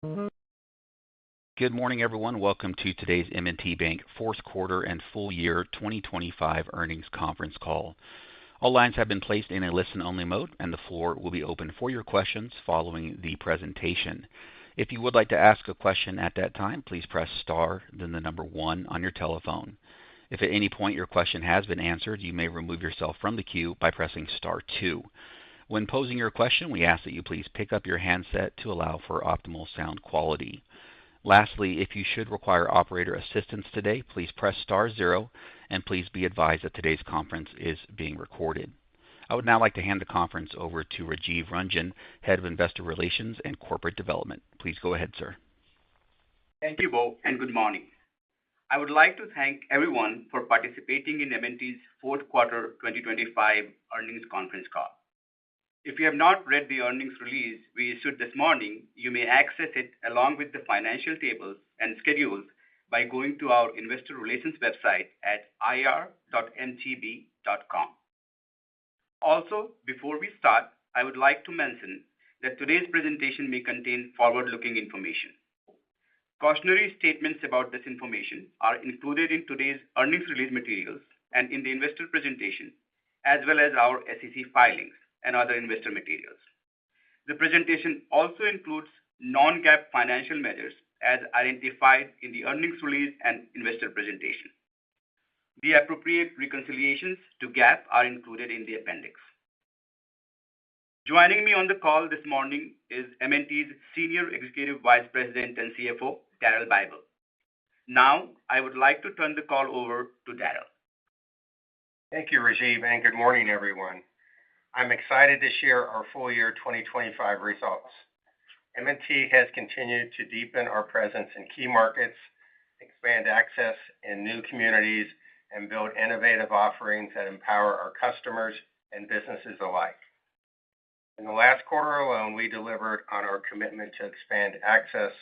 Good morning, everyone. Welcome to today's M&T Bank fourth quarter and full year 2025 earnings conference call. All lines have been placed in a listen-only mode, and the floor will be open for your questions following the presentation. If you would like to ask a question at that time, please press star, then the number 1 on your telephone. If at any point your question has been answered, you may remove yourself from the queue by pressing star 2. When posing your question, we ask that you please pick up your handset to allow for optimal sound quality. Lastly, if you should require operator assistance today, please press star 0, and please be advised that today's conference is being recorded. I would now like to hand the conference over to Rajiv Ranjan, Head of Investor Relations and Corporate Development. Please go ahead, sir. Thank you, Bo, and good morning. I would like to thank everyone for participating in M&T's fourth quarter 2025 earnings conference call. If you have not read the earnings release we issued this morning, you may access it along with the financial tables and schedules by going to our investor relations website at ir.mtb.com. Also, before we start, I would like to mention that today's presentation may contain forward-looking information. Cautionary statements about this information are included in today's earnings release materials and in the investor presentation, as well as our SEC filings and other investor materials. The presentation also includes non-GAAP financial measures as identified in the earnings release and investor presentation. The appropriate reconciliations to GAAP are included in the appendix. Joining me on the call this morning is M&T's Senior Executive Vice President and CFO, Daryl Bible. Now, I would like to turn the call over to Daryl. Thank you, Rajiv, and good morning, everyone. I'm excited to share our full year 2025 results. M&T has continued to deepen our presence in key markets, expand access in new communities, and build innovative offerings that empower our customers and businesses alike. In the last quarter alone, we delivered on our commitment to expand access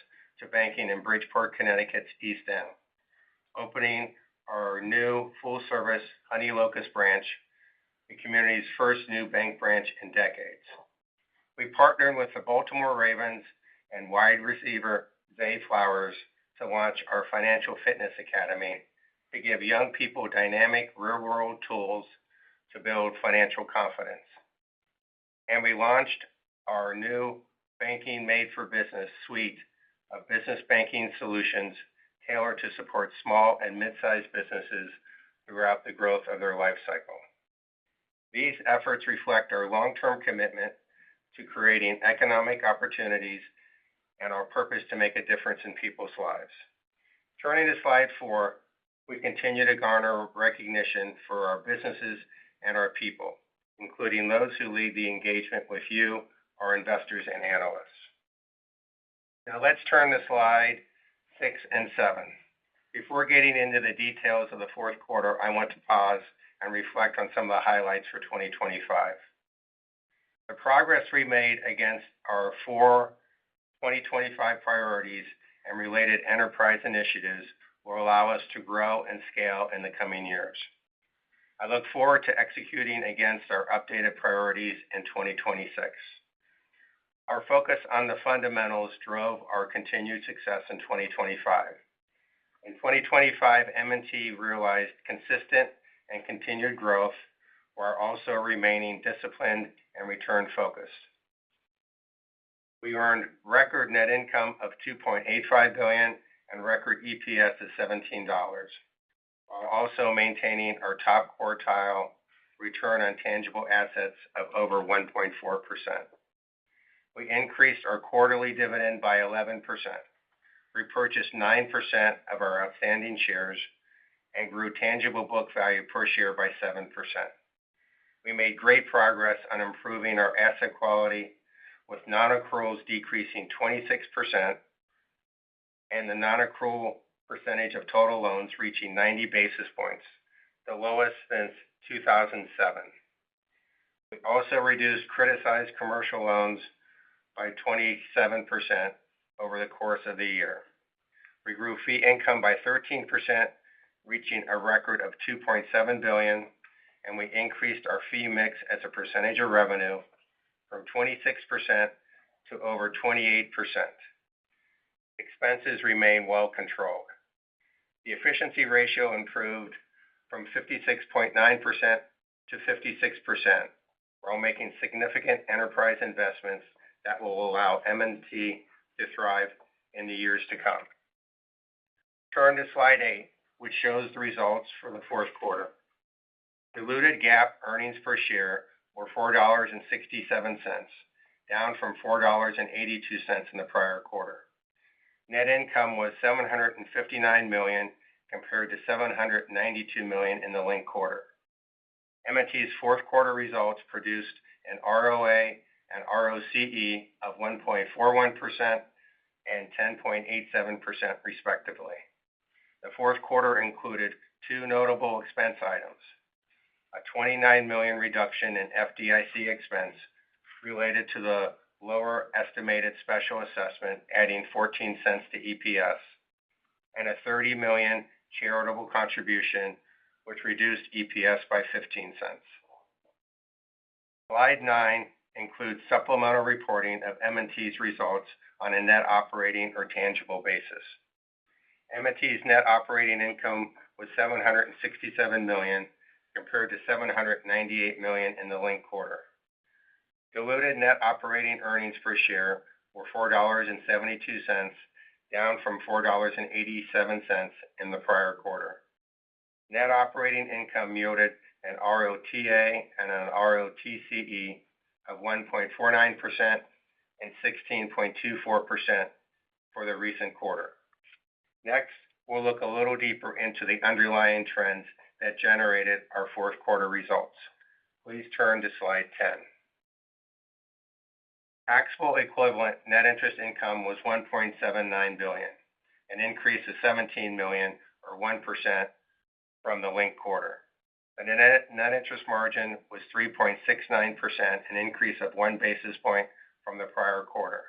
to banking in Bridgeport, Connecticut's East End, opening our new full-service Honey Locust branch, the community's first new bank branch in decades. We partnered with the Baltimore Ravens and wide receiver Zay Flowers to launch our Financial Fitness Academy to give young people dynamic real-world tools to build financial confidence. And we launched our new Banking Made for Business suite of business banking solutions tailored to support small and mid-sized businesses throughout the growth of their life cycle. These efforts reflect our long-term commitment to creating economic opportunities and our purpose to make a difference in people's lives. Turning to slide 4, we continue to garner recognition for our businesses and our people, including those who lead the engagement with you, our investors and analysts. Now let's turn to slide 6 and 7. Before getting into the details of the fourth quarter, I want to pause and reflect on some of the highlights for 2025. The progress we made against our 4 2025 priorities and related enterprise initiatives will allow us to grow and scale in the coming years. I look forward to executing against our updated priorities in 2026. Our focus on the fundamentals drove our continued success in 2025. In 2025, M&T realized consistent and continued growth while also remaining disciplined and return-focused. We earned record net income of $2.85 billion and record EPS of $17, while also maintaining our top quartile return on tangible assets of over 1.4%. We increased our quarterly dividend by 11%, repurchased 9% of our outstanding shares, and grew tangible book value per share by 7%. We made great progress on improving our asset quality, with non-accruals decreasing 26% and the non-accrual percentage of total loans reaching 90 basis points, the lowest since 2007. We also reduced criticized commercial loans by 27% over the course of the year. We grew fee income by 13%, reaching a record of $2.7 billion, and we increased our fee mix as a percentage of revenue from 26% to over 28%. expenses remain well controlled. The efficiency ratio improved from 56.9% to 56%, while making significant enterprise investments that will allow M&T to thrive in the years to come. Turn to slide 8, which shows the results for the fourth quarter. Diluted GAAP earnings per share were $4.67, down from $4.82 in the prior quarter. Net income was $759 million compared to $792 million in the linked quarter. M&T's fourth quarter results produced an ROA and ROCE of 1.41% and 10.87% respectively. The fourth quarter included two notable expense items: a $29 million reduction in FDIC expense related to the lower estimated special assessment, adding 14 cents to EPS, and a $30 million charitable contribution, which reduced EPS by 15 cents. Slide 9 includes supplemental reporting of M&T's results on a net operating or tangible basis. M&T's net operating income was $767 million compared to $798 million in the linked quarter. Diluted net operating earnings per share were $4.72, down from $4.87 in the prior quarter. Net operating income yielded an ROTA and an ROTCE of 1.49% and 16.24% for the recent quarter. Next, we'll look a little deeper into the underlying trends that generated our fourth quarter results. Please turn to slide 10. Taxable equivalent net interest income was $1.79 billion, an increase of $17 million or 1% from the linked quarter. The net interest margin was 3.69%, an increase of 1 basis point from the prior quarter.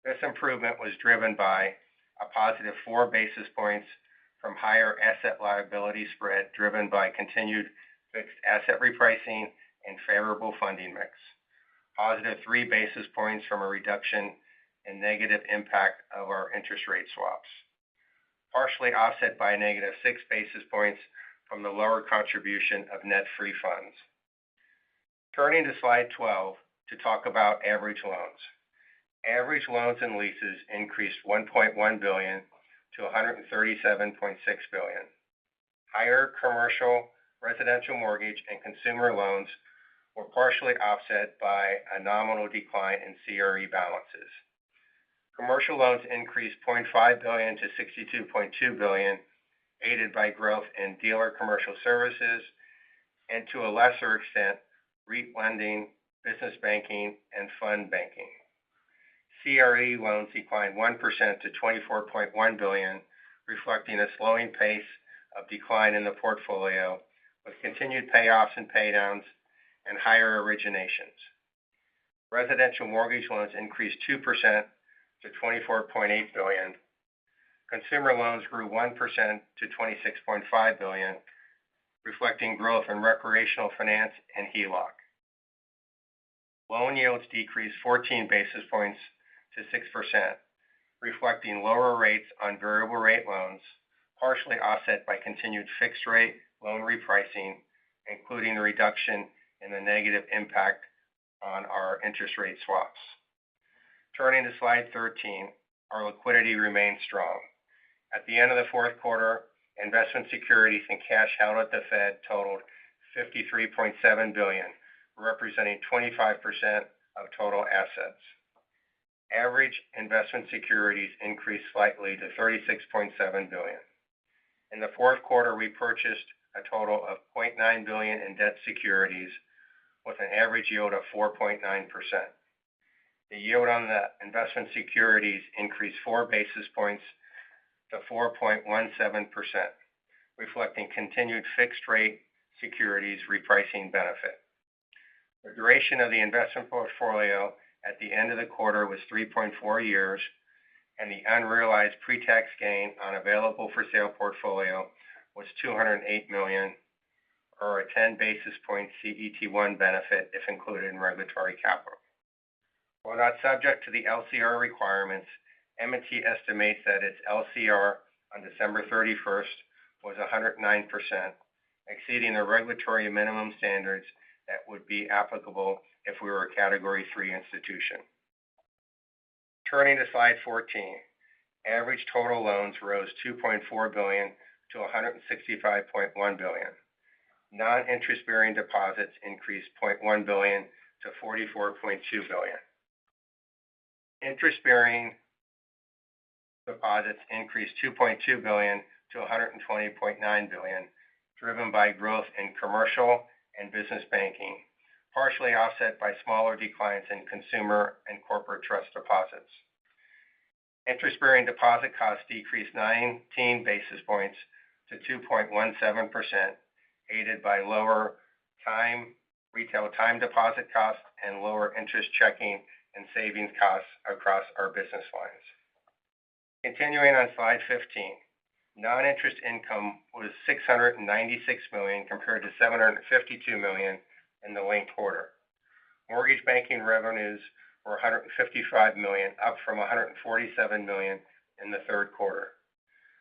This improvement was driven by a positive 4 basis points from higher asset liability spread driven by continued fixed asset repricing and favorable funding mix. Positive 3 basis points from a reduction in negative impact of our interest rate swaps, partially offset by a negative 6 basis points from the lower contribution of net free funds. Turning to slide 12 to talk about average loans. Average loans and leases increased $1.1 billion to $137.6 billion. Higher commercial, residential mortgage, and consumer loans were partially offset by a nominal decline in CRE balances. Commercial loans increased $0.5 billion to $62.2 billion, aided by growth in dealer commercial services and, to a lesser extent, REIT lending, business banking, and fund banking. CRE loans declined 1% to $24.1 billion, reflecting a slowing pace of decline in the portfolio, with continued payoffs and paydowns and higher originations. Residential mortgage loans increased 2% to $24.8 billion. Consumer loans grew 1% to $26.5 billion, reflecting growth in recreational finance and HELOC. Loan yields decreased 14 basis points to 6%, reflecting lower rates on variable rate loans, partially offset by continued fixed rate loan repricing, including the reduction in the negative impact on our interest rate swaps. Turning to slide 13, our liquidity remains strong. At the end of the fourth quarter, investment securities and cash held at the Fed totaled $53.7 billion, representing 25% of total assets. Average investment securities increased slightly to $36.7 billion. In the fourth quarter, we purchased a total of $0.9 billion in debt securities with an average yield of 4.9%. The yield on the investment securities increased 4 basis points to 4.17%, reflecting continued fixed rate securities repricing benefit. The duration of the investment portfolio at the end of the quarter was 3.4 years, and the unrealized pre-tax gain on available for sale portfolio was $208 million, or a 10 basis point CET1 benefit if included in regulatory capital. While not subject to the LCR requirements, M&T estimates that its LCR on December 31st was 109%, exceeding the regulatory minimum standards that would be applicable if we were a Category 3 institution. Turning to slide 14, average total loans rose $2.4 billion to $165.1 billion. Non-interest-bearing deposits increased $0.1 billion to $44.2 billion. Interest-bearing deposits increased $2.2 billion to $120.9 billion, driven by growth in commercial and business banking, partially offset by smaller declines in consumer and corporate trust deposits. Interest-bearing deposit costs decreased 19 basis points to 2.17%, aided by lower retail time deposit costs and lower interest checking and savings costs across our business lines. Continuing on slide 15, non-interest income was $696 million compared to $752 million in the linked quarter. Mortgage banking revenues were $155 million, up from $147 million in the third quarter.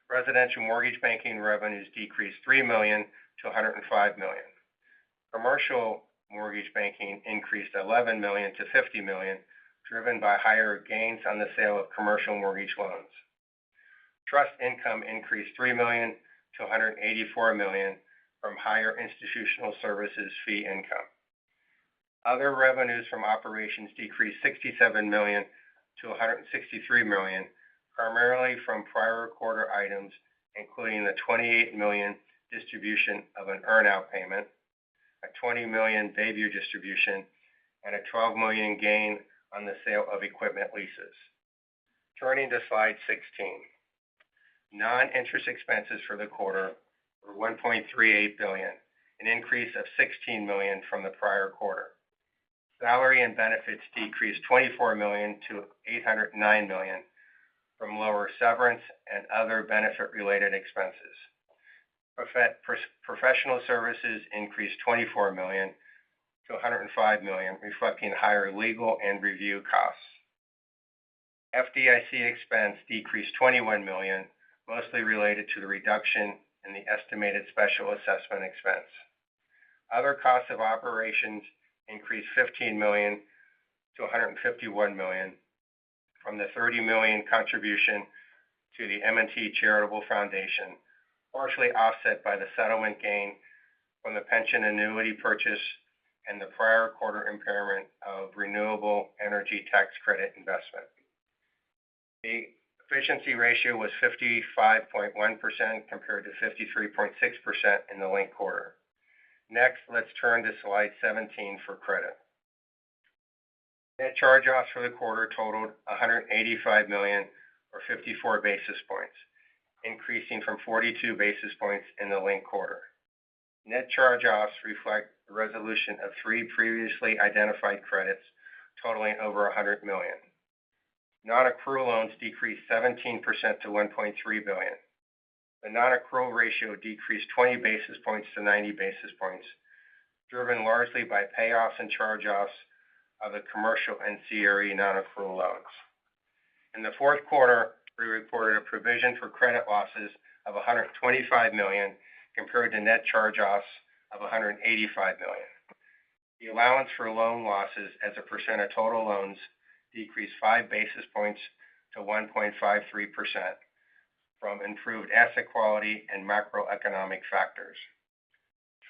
Residential mortgage banking revenues decreased $3 million to $105 million. Commercial mortgage banking increased $11 million to $50 million, driven by higher gains on the sale of commercial mortgage loans. Trust income increased $3 million to $184 million from higher institutional services fee income. Other revenues from operations decreased $67 million to $163 million, primarily from prior quarter items, including the $28 million distribution of an earnout payment, a $20 million Bayview distribution, and a $12 million gain on the sale of equipment leases. Turning to slide 16. Non-interest expenses for the quarter were $1.38 billion, an increase of $16 million from the prior quarter. Salary and benefits decreased $24 million to $809 million from lower severance and other benefit-related expenses. Professional services increased $24 million to $105 million, reflecting higher legal and review costs. FDIC expense decreased $21 million, mostly related to the reduction in the estimated special assessment expense. Other costs of operations increased $15 million to $151 million from the $30 million contribution to the M&T Charitable Foundation, partially offset by the settlement gain from the pension annuity purchase and the prior quarter impairment of renewable energy tax credit investment. The efficiency ratio was 55.1% compared to 53.6% in the linked quarter. Next, let's turn to slide 17 for credit. Net charge-offs for the quarter totaled $185 million or 54 basis points, increasing from 42 basis points in the linked quarter. Net charge-offs reflect the resolution of 3 previously identified credits totaling over $100 million. Non-accrual loans decreased 17% to $1.3 billion. The non-accrual ratio decreased 20 basis points to 90 basis points, driven largely by payoffs and charge-offs of the commercial and CRE non-accrual loans. In the fourth quarter, we reported a provision for credit losses of $125 million compared to net charge-offs of $185 million. The allowance for loan losses as a percent of total loans decreased 5 basis points to 1.53% from improved asset quality and macroeconomic factors.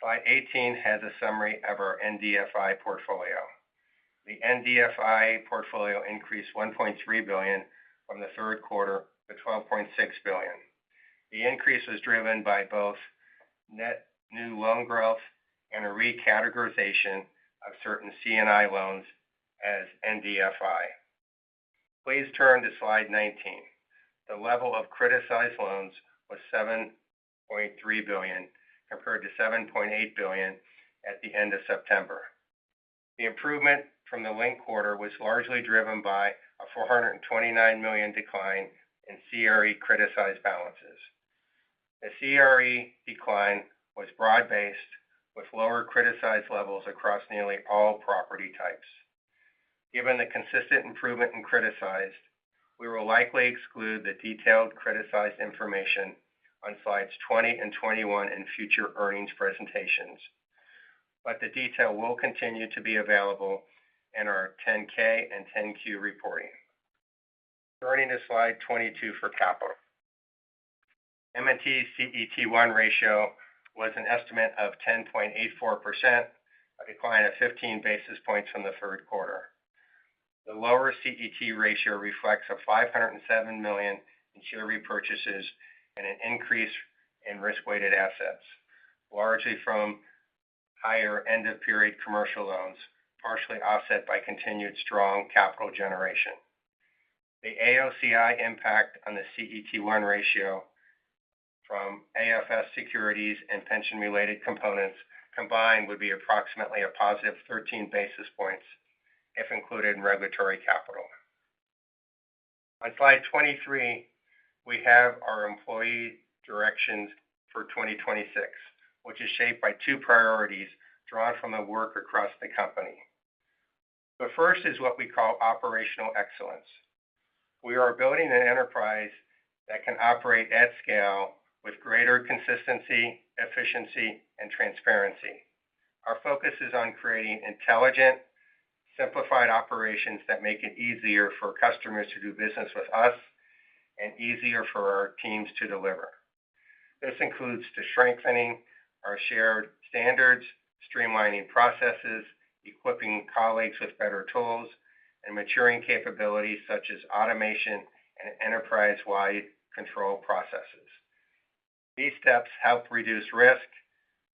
Slide 18 has a summary of our NDFI portfolio. The NDFI portfolio increased $1.3 billion from the third quarter to $12.6 billion. The increase was driven by both net new loan growth and a recategorization of certain C&I loans as NDFI. Please turn to slide 19. The level of criticized loans was $7.3 billion compared to $7.8 billion at the end of September. The improvement from the linked quarter was largely driven by a $429 million decline in CRE criticized balances. The CRE decline was broad-based with lower criticized levels across nearly all property types. Given the consistent improvement in criticized, We will likely exclude the detailed criticized information on slides 20 and 21 in future earnings presentations, but the detail will continue to be available in our 10-K and 10-Q reporting. Turning to slide 22 for capital. M&T's CET1 ratio was an estimate of 10.84%, a decline of 15 basis points from the third quarter. The lower CET ratio reflects a $507 million in share repurchases and an increase in risk-weighted assets, largely from higher end-of-period commercial loans, partially offset by continued strong capital generation. The AOCI impact on the CET1 ratio from AFS securities and pension-related components combined would be approximately a positive 13 basis points if included in regulatory capital. On slide 23, we have our employee directions for 2026, which is shaped by two priorities drawn from the work across the company. The first is what we call operational excellence. We are building an enterprise that can operate at scale with greater consistency, efficiency, and transparency. Our focus is on creating intelligent, simplified operations that make it easier for customers to do business with us and easier for our teams to deliver. This includes strengthening our shared standards, streamlining processes, equipping colleagues with better tools, and maturing capabilities such as automation and enterprise-wide control processes. These steps help reduce risk,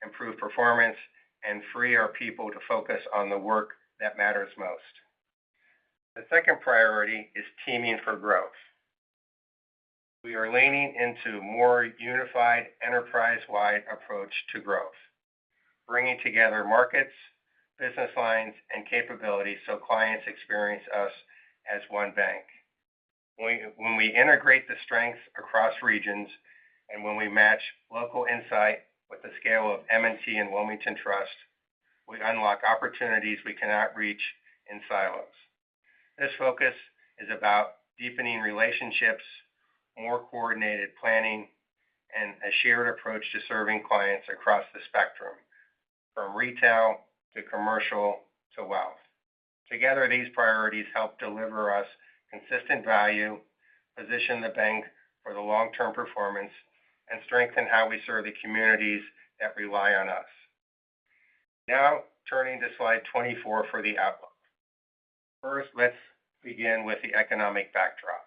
improve performance, and free our people to focus on the work that matters most. The second priority is teaming for growth. We are leaning into a more unified enterprise-wide approach to growth, bringing together markets, business lines, and capabilities so clients experience us as one bank. When we integrate the strengths across regions and when we match local insight with the scale of M&T and Wilmington Trust, we unlock opportunities we cannot reach in silos. This focus is about deepening relationships, more coordinated planning, and a shared approach to serving clients across the spectrum, from retail to commercial to wealth. Together, these priorities help deliver us consistent value, position the bank for the long-term performance, and strengthen how we serve the communities that rely on us. Now, turning to slide 24 for the outlook. First, let's begin with the economic backdrop.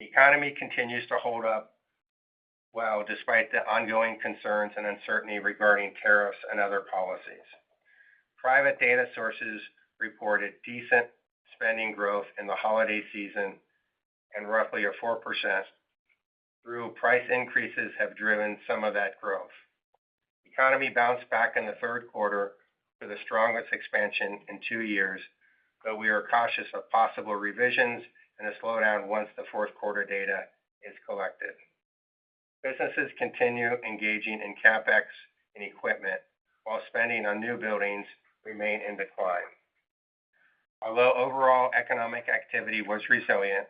The economy continues to hold up well despite the ongoing concerns and uncertainty regarding tariffs and other policies. Private data sources reported decent spending growth in the holiday season and roughly a 4%. Through price increases have driven some of that growth. The economy bounced back in the third quarter for the strongest expansion in 2 years, though we are cautious of possible revisions and a slowdown once the fourth quarter data is collected. Businesses continue engaging in CapEx and equipment, while spending on new buildings remain in decline. Although overall economic activity was resilient,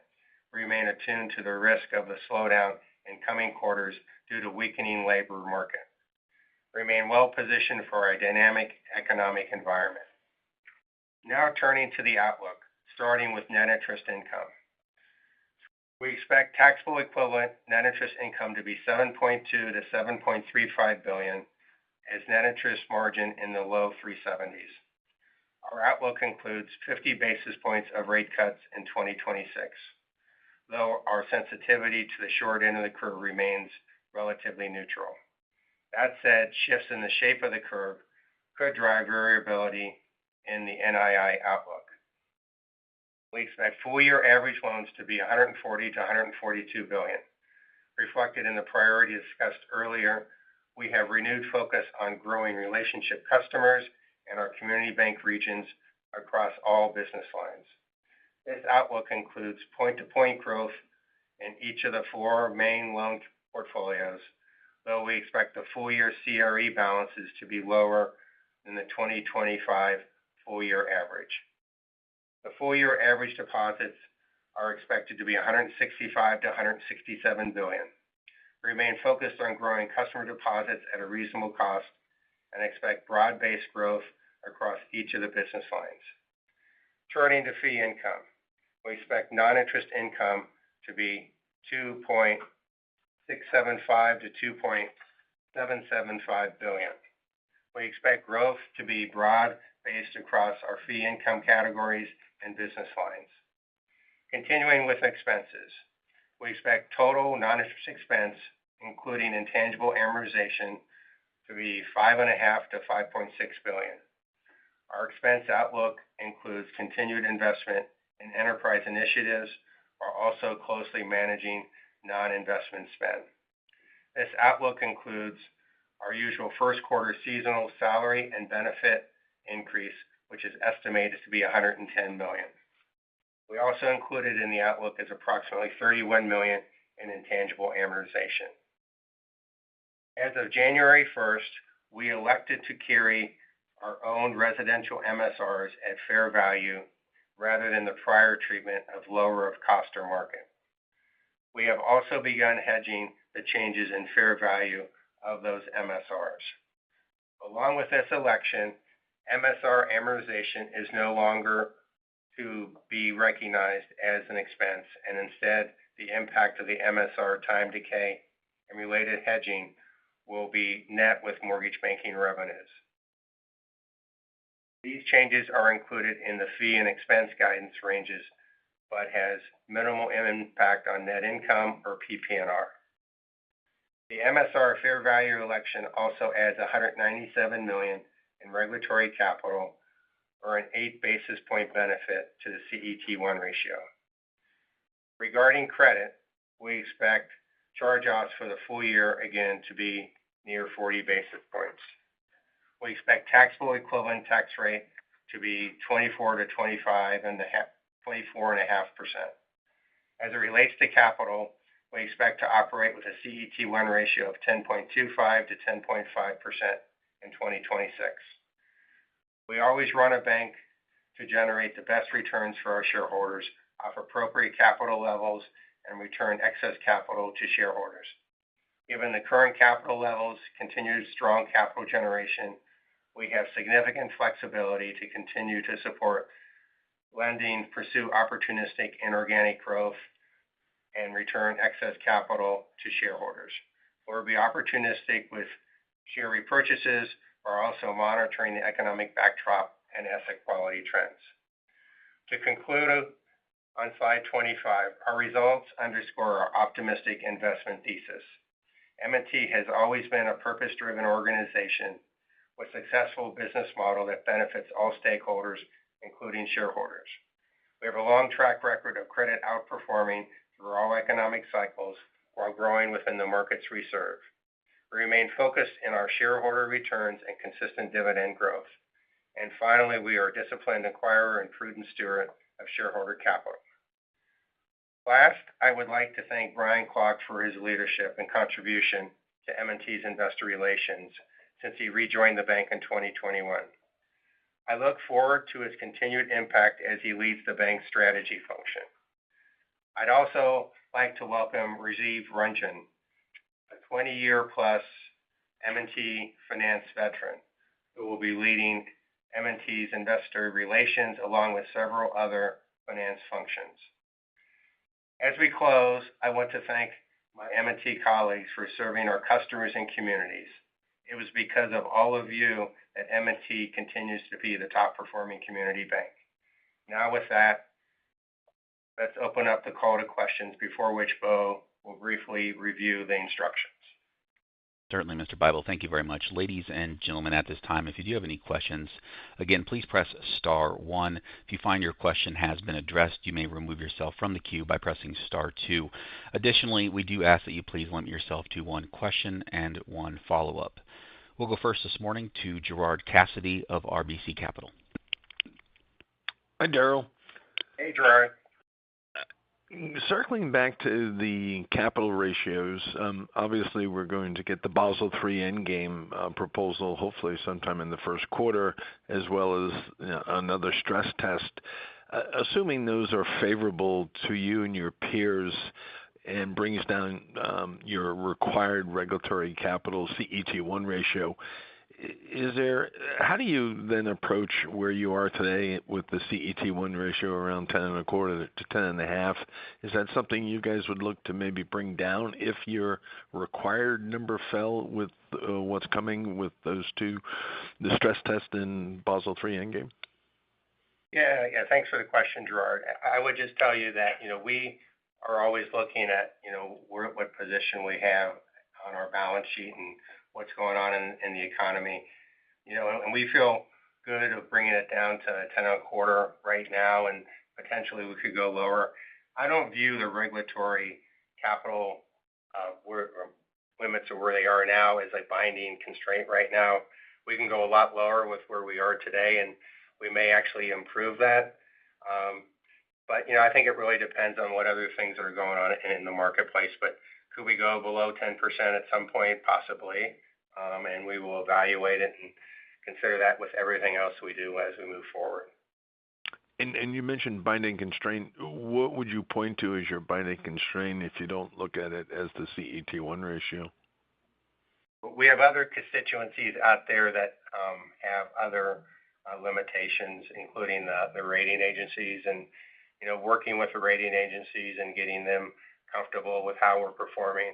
we remain attuned to the risk of the slowdown in coming quarters due to weakening labor market. We remain well positioned for a dynamic economic environment. Now turning to the outlook, starting with net interest income. We expect taxable equivalent net interest income to be $7.2 to $7.35 billion, as net interest margin in the low 370s. Our outlook includes 50 basis points of rate cuts in 2026, though our sensitivity to the short end of the curve remains relatively neutral. That said, shifts in the shape of the curve could drive variability in the NII outlook. We expect full-year average loans to be $140 to $142 billion. Reflected in the priority discussed earlier, we have renewed focus on growing relationship customers and our community bank regions across all business lines. This outlook includes point-to-point growth in each of the 4 main loan portfolios, though we expect the full-year CRE balances to be lower than the 2025 full-year average. The full-year average deposits are expected to be $165 to $167 billion. We remain focused on growing customer deposits at a reasonable cost and expect broad-based growth across each of the business lines. Turning to fee income, we expect non-interest income to be $2.675 to $2.775 billion. We expect growth to be broad-based across our fee income categories and business lines. Continuing with expenses, we expect total non-interest expense, including intangible amortization, to be $5.5 to $5.6 billion. Our expense outlook includes continued investment in enterprise initiatives while also closely managing non-investment spend. This outlook includes our usual first quarter seasonal salary and benefit increase, which is estimated to be $110 million. We also included in the outlook is approximately $31 million in intangible amortization. As of January 1st, we elected to carry our own residential MSRs at fair value rather than the prior treatment of lower of cost or market. We have also begun hedging the changes in fair value of those MSRs. Along with this election, MSR amortization is no longer to be recognized as an expense, and instead the impact of the MSR time decay and related hedging will be net with mortgage banking revenues. These changes are included in the fee and expense guidance ranges, but has minimal impact on net income or PPNR. The MSR fair value election also adds $197 million in regulatory capital, or an 8 basis point benefit to the CET1 ratio. Regarding credit, we expect charge-offs for the full year again to be near 40 basis points. We expect taxable equivalent tax rate to be 24 to 24.5%. As it relates to capital, we expect to operate with a CET1 ratio of 10.25 to 10.5% in 2026. We always run a bank to generate the best returns for our shareholders, off appropriate capital levels, and return excess capital to shareholders. Given the current capital levels, continued strong capital generation, we have significant flexibility to continue to support lending, pursue opportunistic inorganic growth, and return excess capital to shareholders. We'll be opportunistic with share repurchases, while also monitoring the economic backdrop and asset quality trends. To conclude, on slide 25, our results underscore our optimistic investment thesis. M&T has always been a purpose-driven organization with a successful business model that benefits all stakeholders, including shareholders. We have a long track record of credit outperforming through all economic cycles while growing within the markets we serve. We remain focused in our shareholder returns and consistent dividend growth. And finally, we are a disciplined acquirer and prudent steward of shareholder capital. Last, I would like to thank Brian Clark for his leadership and contribution to M&T's investor relations since he rejoined the bank in 2021. I look forward to his continued impact as he leads the bank's strategy function. I'd also like to welcome Rajiv Ranjan, a 20-year-plus M&T finance veteran, who will be leading M&T's investor relations along with several other finance functions. As we close, I want to thank my M&T colleagues for serving our customers and communities. It was because of all of you that M&T continues to be the top-performing community bank. Now with that, let's open up the call to questions, before which Bo will briefly review the instructions. Certainly, Mr. Bible. Thank you very much. Ladies and gentlemen, at this time, if you do have any questions, again, please press star 1. If you find your question has been addressed, you may remove yourself from the queue by pressing star 2. Additionally, we do ask that you please limit yourself to one question and one follow-up. We'll go first this morning to Gerard Cassidy of RBC Capital. Hi, Daryl. Hey, Gerard. Circling back to the capital ratios, obviously we're going to get the Basel III endgame proposal hopefully sometime in the first quarter, as well as another stress test. Assuming those are favorable to you and your peers and brings down your required regulatory capital CET1 ratio, how do you then approach where you are today with the CET1 ratio around 10.25 to 10.5? Is that something you guys would look to maybe bring down if your required number fell with what's coming with those two, the stress test and Basel III Endgame? Yeah. Thanks for the question, Gerard. I would just tell you that, we are always looking at, what position we have on our balance sheet and what's going on in the economy, and we feel good of bringing it down to 10.25 right now, and potentially we could go lower. I don't view the regulatory capital limits of where they are now as a binding constraint right now. We can go a lot lower with where we are today, and we may actually improve that. But I think it really depends on what other things are going on in the marketplace. But could we go below 10% at some point? Possibly. And we will evaluate it and consider that with everything else we do as we move forward. And you mentioned binding constraint. What would you point to as your binding constraint if you don't look at it as the CET1 ratio? We have other constituencies out there that have other limitations, including the rating agencies, and working with the rating agencies and getting them comfortable with how we're performing.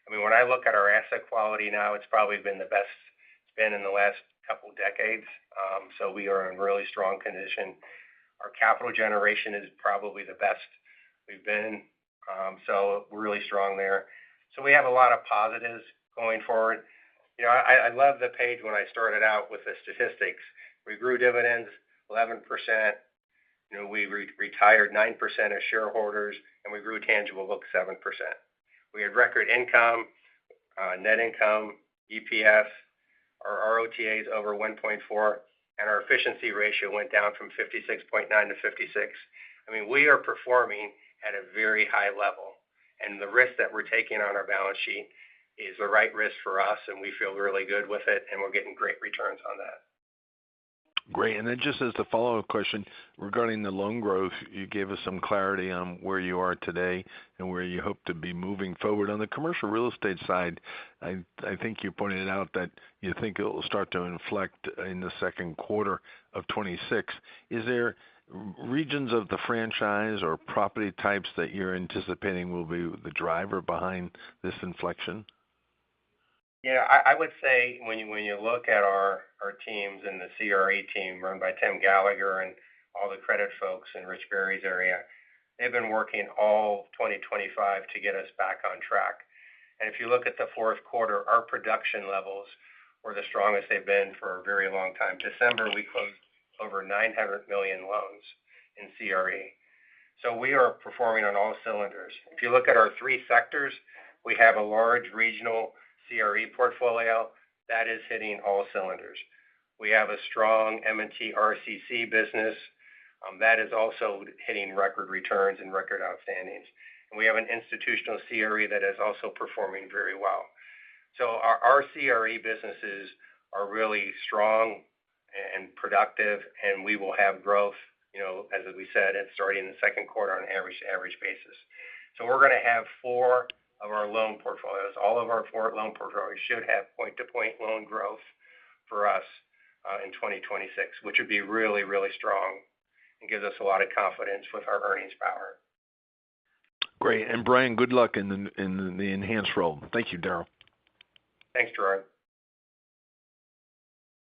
I mean, when I look at our asset quality now, it's probably been the best it's been in the last couple decades. So we are in really strong condition. Our capital generation is probably the best we've been. So we're really strong there. So we have a lot of positives going forward. I love the page when I started out with the statistics. We grew dividends 11%. We retired 9% of shareholders, and we grew tangible book 7%. We had record income, net income, EPS, our ROTA is over 1.4, and our efficiency ratio went down from 56.9 to 56. I mean, we are performing at a very high level, and the risk that we're taking on our balance sheet is the right risk for us, and we feel really good with it, and we're getting great returns on that. Great. And then just as the follow-up question regarding the loan growth, you gave us some clarity on where you are today and where you hope to be moving forward. On the commercial real estate side, I think you pointed out that you think it will start to inflect in the second quarter of 26. Is there regions of the franchise or property types that you're anticipating will be the driver behind this inflection? Yeah, I would say when you look at our teams and the CRE team run by Tim Gallagher and all the credit folks in Rich Berry's area, they've been working all 2025 to get us back on track. And if you look at the fourth quarter, our production levels were the strongest they've been for a very long time. December, we closed over 900 million loans in CRE. So we are performing on all cylinders. If you look at our three sectors, we have a large regional CRE portfolio that is hitting all cylinders. We have a strong M&T RCC business that is also hitting record returns and record outstandings. And we have an institutional CRE that is also performing very well. So our CRE businesses are really strong and productive, and we will have growth, as we said, starting in the second quarter on an average basis. So we're going to have four of our loan portfolios. All of our four loan portfolios should have point-to-point loan growth for us in 2026, which would be really, really strong and gives us a lot of confidence with our earnings power. Great. And Brian, good luck in the enhanced role. Thank you, Daryl. Thanks, Gerard.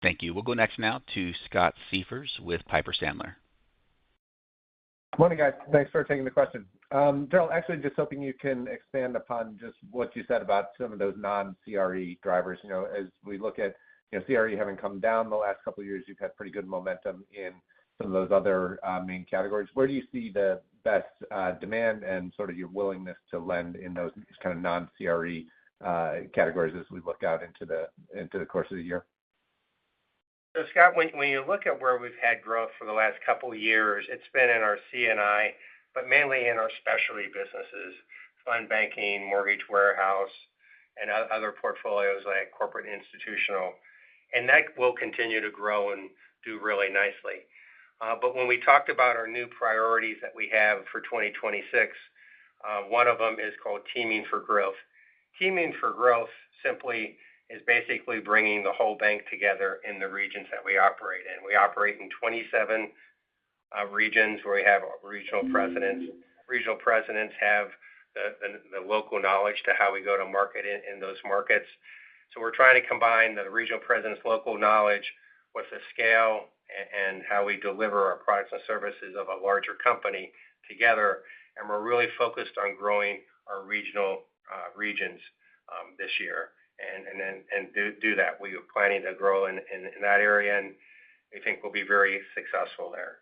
Thank you. We'll go next now to Scott Siefers with Piper Sandler. Good morning, guys. Thanks for taking the question. Daryl, actually just hoping you can expand upon just what you said about some of those non-CRE drivers. As we look at CRE having come down the last couple of years, you've had pretty good momentum in some of those other main categories. Where do you see the best demand and sort of your willingness to lend in those kind of non-CRE categories as we look out into the course of the year? So, Scott, when you look at where we've had growth for the last couple of years, it's been in our C&I, but mainly in our specialty businesses, fund banking, mortgage warehouse, and other portfolios like corporate institutional. And that will continue to grow and do really nicely. But when we talked about our new priorities that we have for 2026, one of them is called Teaming for Growth. Teaming for Growth simply is basically bringing the whole bank together in the regions that we operate in. We operate in 27 regions where we have regional presidents. Regional presidents have the local knowledge to how we go to market in those markets. So we're trying to combine the regional president's local knowledge with the scale and how we deliver our products and services of a larger company together. And we're really focused on growing our regional regions this year and do that. We are planning to grow in that area, and we think we'll be very successful there.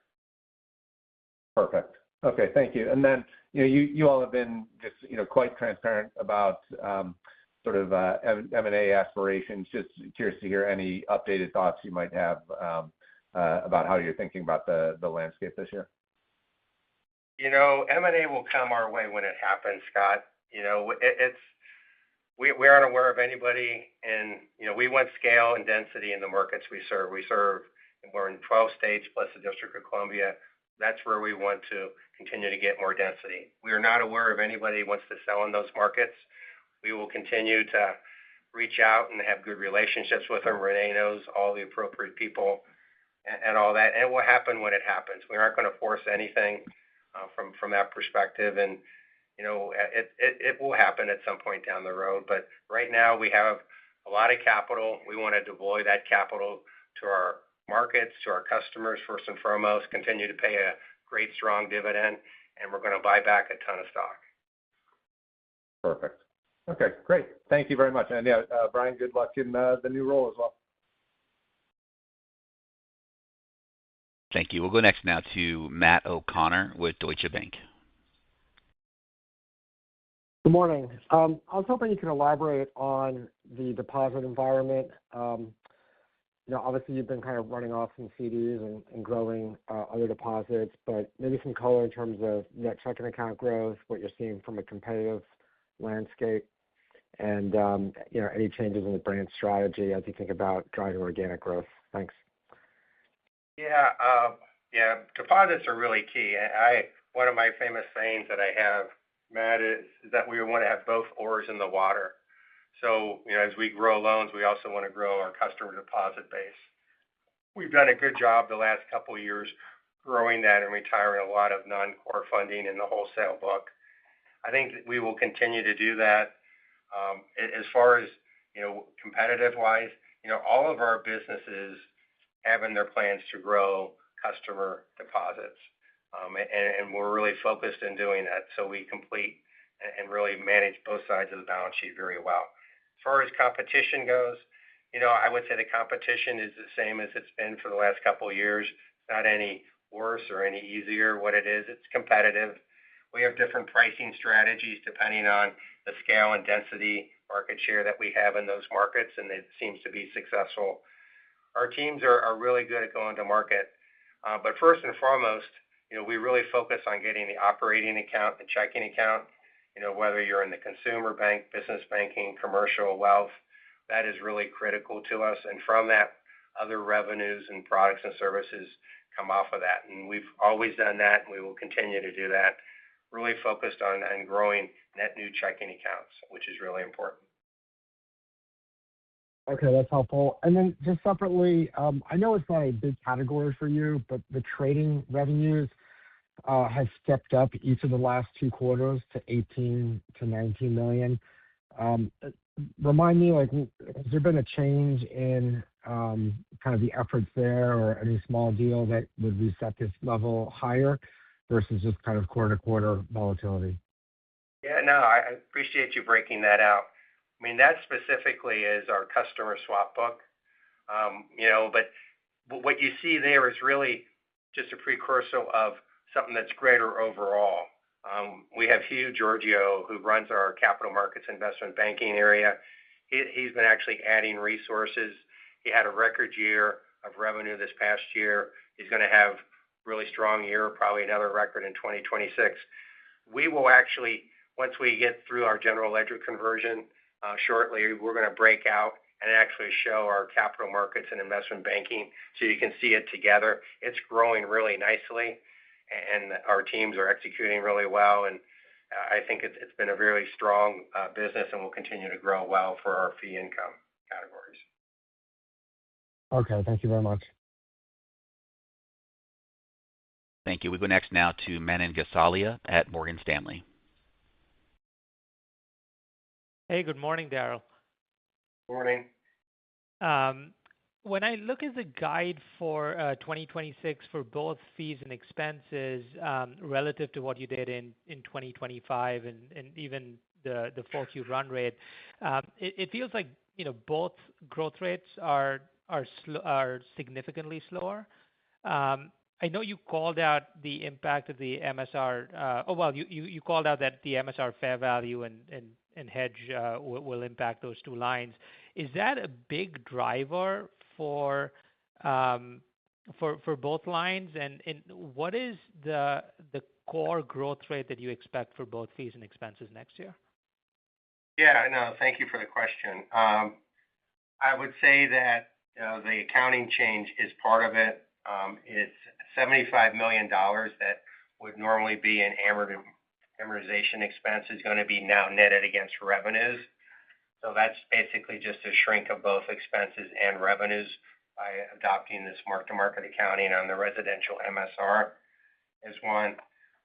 Perfect. Okay, thank you. And then, you all have been just, quite transparent about sort of M&A aspirations. Just curious to hear any updated thoughts you might have about how you're thinking about the landscape this year. M&A will come our way when it happens, Scott. We aren't aware of anybody, and we want scale and density in the markets we serve. We're in 12 states plus the District of Columbia. That's where we want to continue to get more density. We are not aware of anybody who wants to sell in those markets. We will continue to reach out and have good relationships with them. Renee knows all the appropriate people and all that. And it will happen when it happens. We aren't going to force anything from that perspective. And, it will happen at some point down the road. But right now we have a lot of capital. We want to deploy that capital to our markets, to our customers, first and foremost, continue to pay a great, strong dividend, and we're going to buy back a ton of stock. Perfect. Okay, great. Thank you very much. And Brian, good luck in the new role as well. Thank you. We'll go next now to Matt O'Connor with Deutsche Bank. Good morning. I was hoping you could elaborate on the deposit environment. Obviously you've been kind of running off some CDs and growing other deposits, but maybe some color in terms of net checking account growth, what you're seeing from a competitive landscape, and any changes in the brand strategy as you think about driving organic growth. Thanks. Yeah, deposits are really key. One of my famous sayings that I have, Matt, is that we want to have both oars in the water. So, as we grow loans, we also want to grow our customer deposit base. We've done a good job the last couple of years growing that and retiring a lot of non-core funding in the wholesale book. I think that we will continue to do that. As far as, competitive-wise, all of our businesses have in their plans to grow customer deposits. And we're really focused in doing that so we complete and really manage both sides of the balance sheet very well. As far as competition goes, I would say the competition is the same as it's been for the last couple of years. It's not any worse or any easier. What it is, it's competitive. We have different pricing strategies depending on the scale and density market share that we have in those markets, and it seems to be successful. Our teams are really good at going to market. But first and foremost, we really focus on getting the operating account and checking account, whether you're in the consumer bank, business banking, commercial, wealth, that is really critical to us. And from that, other revenues and products and services come off of that. And we've always done that, and we will continue to do that, really focused on growing net new checking accounts, which is really important. Okay, that's helpful. And then just separately, I know it's not a big category for you, but the trading revenues has stepped up each of the last 2 quarters to $18 to $19 million. Remind me, has there been a change in kind of the efforts there or any small deal that would reset this level higher versus just kind of quarter-to-quarter volatility? Yeah, no, I appreciate you breaking that out. I mean, that specifically is our customer swap book. But what you see there is really just a precursor of something that's greater overall. We have Hugh Giorgio, who runs our capital markets investment banking area. He's been actually adding resources. He had a record year of revenue this past year. He's going to have a really strong year, probably another record in 2026. We will actually, once we get through our general ledger conversion shortly, we're going to break out and actually show our capital markets and investment banking so you can see it together. It's growing really nicely, and our teams are executing really well. And I think it's been a very strong business and will continue to grow well for our fee income categories. Okay, thank you very much. Thank you. We go next now to Manan Gosalia at Morgan Stanley. Hey, good morning, Daryl. Morning. When I look at the guide for 2026 for both fees and expenses relative to what you did in 2025 and even the 4Q run rate, it feels like both growth rates are significantly slower. I know you called out the impact of the MSR. You called out that the MSR fair value and hedge will impact those two lines. Is that a big driver for both lines? And what is the core growth rate that you expect for both fees and expenses next year? Yeah, no, thank you for the question. I would say that the accounting change is part of it. It's $75 million that would normally be an amortization expense is going to be now netted against revenues. So that's basically just a shrink of both expenses and revenues by adopting this mark-to-market accounting on the residential MSR is one.